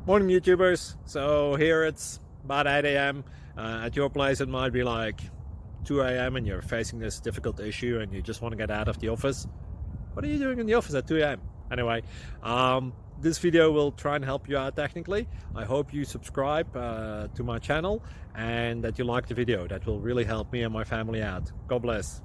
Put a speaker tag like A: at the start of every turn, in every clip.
A: Morning YouTubers. So here it's about 8 a.m. At your place it might be like 2 a.m. and you're facing this difficult issue and you just want to get out of the office. What are you doing in the office at 2 a.m.? Anyway, this video will try and help you out technically. I hope you subscribe to my channel and that you like the video. That will really help me and my family out. God bless.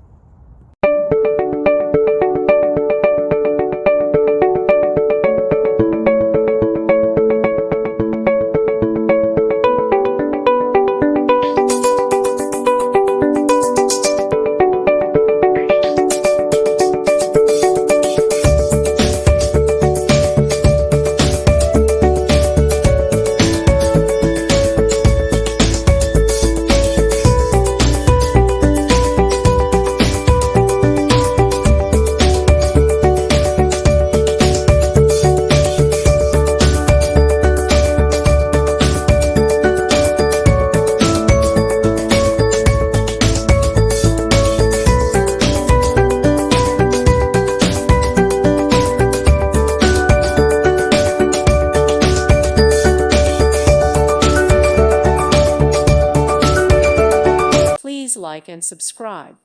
B: Please like and subscribe.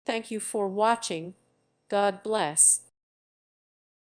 B: Thank you for watching. God bless.